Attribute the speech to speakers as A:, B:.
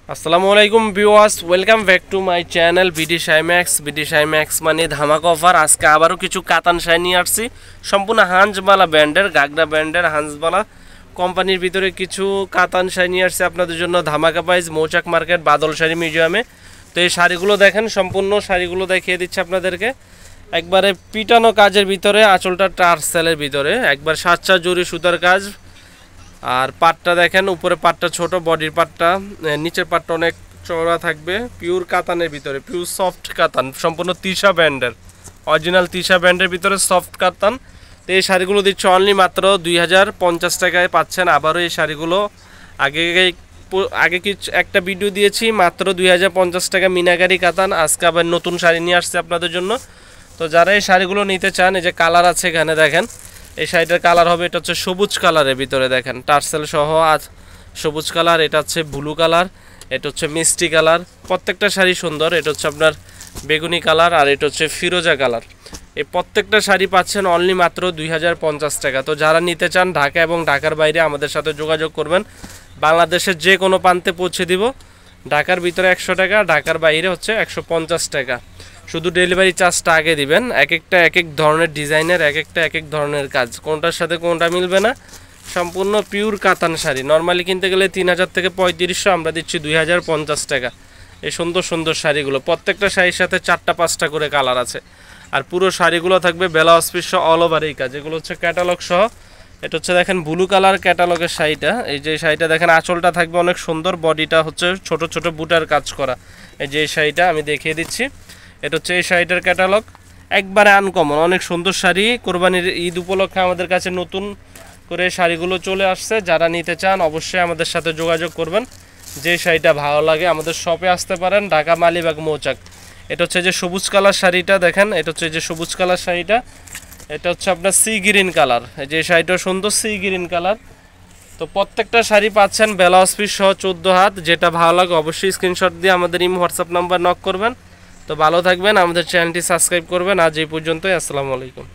A: আসসালামু আলাইকুম viewers, welcome back to my channel BD Shaimax. BD Shaimax মানে ধামাকা অফার। আজকে আবারও কিছু কাতান শাই নিয়ে আসছি, সম্পূর্ণ হাঁসবালা ব্র্যান্ডের, গাগরা ব্র্যান্ডের হাঁসবালা কোম্পানির ভিতরে কিছু কাতান শাই নিয়ে আসছে আপনাদের জন্য ধামাকা প্রাইস, মৌচাক মার্কেট, বাদল শাড়ি মিউজিয়ামে। তো এই শাড়িগুলো দেখেন, সম্পূর্ণ শাড়িগুলো দেখিয়ে দিচ্ছে আপনাদেরকে। একবারে পিটানো কাজের ভিতরে, আঁচলটা টার্সেলের ভিতরে, একবার সাতচা জরি সুতার কাজ। আর পাটটা দেখেন, উপরে পাটটা ছোট, বডির পাটটা, নিচের পাটটা অনেক চওড়া থাকবে। পিওর কাতানের ভিতরে, পিওর সফট কাতান, সম্পূর্ণ তিশা ব্র্যান্ডের, অরিজিনাল তিশা ব্র্যান্ডের ভিতরে সফট কাতান। তো এই শাড়িগুলো দিচ্ছে অনলি মাত্র 2050 টাকায় পাচ্ছেন। আবারও এই শাড়িগুলো আগে কিছু একটা ভিডিও দিয়েছি, মাত্র 2050 টাকা মিনাকারি কাতান। আজকে আবার নতুন শাড়ি নিয়ে আসছে আপনাদের জন্য। তো যারা এই শাড়িগুলো নিতে চান, এই যে কালার আছে এখানে দেখেন, এই শাড়িটার কালার হবে, এটা হচ্ছে সবুজ কালারের ভিতরে, দেখেন টার্সেল সহ আজ সবুজ কালার, এটা হচ্ছে ব্লু কালার, এটা হচ্ছে মিষ্টি কালার। প্রত্যেকটা শাড়ি সুন্দর। এটা হচ্ছে আপনার বেগুনি কালার, আর এটা হচ্ছে ফিরোজা কালার। এই প্রত্যেকটা শাড়ি পাচ্ছেন অনলি মাত্র 2050 টাকা। তো যারা নিতে চান ঢাকা এবং ঢাকার বাইরে আমাদের সাথে যোগাযোগ করবেন। বাংলাদেশের যে কোনো প্রান্তে পৌঁছে দিব। ঢাকার ভিতরে 100 টাকা, ঢাকার বাইরে হচ্ছে 150 টাকা। শুধু ডেলিভারি চার্জটা আগে দিবেন। এক একটা এক এক ধরনের ডিজাইনের, এক একটা এক এক ধরনের কাজ, কোনটার সাথে কোনটা মিলবে না। সম্পূর্ণ পিওর কাতান শাড়ি, নর্মালি কিনতে গেলে 3000 থেকে 3500, আমরা দিচ্ছি 2050 টাকা। এই সুন্দর সুন্দর শাড়িগুলো, প্রত্যেকটা শাড়ির সাথে 4টা 5টা করে কালার আছে। আর পুরো শাড়িগুলো থাকবে ব্লাউজ পিস সহ, অল ওভার এই কাজ। এগুলো হচ্ছে ক্যাটালগ সহ। এটা হচ্ছে দেখেন ব্লু কালার ক্যাটালগের শাড়িটা। এই যে শাড়িটা দেখেন, আঁচলটা থাকবে অনেক সুন্দর, বডিটা হচ্ছে ছোট ছোট বুটার কাজ করা। এই যে এই শাড়িটা আমি দেখিয়ে দিচ্ছি, এটা হচ্ছে এই শাড়িটার ক্যাটালগ। একবারে আনকমন, অনেক সুন্দর শাড়ি। কোরবানির ঈদ উপলক্ষে আমাদের কাছে নতুন করে শাড়িগুলো চলে আসছে। যারা নিতে চান অবশ্যই আমাদের সাথে যোগাযোগ করবেন। যে শাড়িটা ভালো লাগে আমাদের শপে আসতে পারেন, ঢাকা মালিবাগ মৌচাক। এটা হচ্ছে যে সবুজ কালার শাড়িটা দেখেন, এটা হচ্ছে যে সবুজ কালার শাড়িটা, এটা হচ্ছে আপনার সি গ্রিন কালার। এই যে শাড়িটা সুন্দর সি গ্রিন কালার। তো প্রত্যেকটা শাড়ি পাচ্ছেন ব্লাউজ পিস সহ 14 হাত। যেটা ভালো লাগে অবশ্যই স্ক্রিনশট দিয়ে আমাদের ইমো হোয়াটসঅ্যাপ নাম্বার নক করবেন। তো ভালো থাকবেন, আমাদের চ্যানেলটি সাবস্ক্রাইব করবেন। আজ এই পর্যন্তই, আসসালামু আলাইকুম।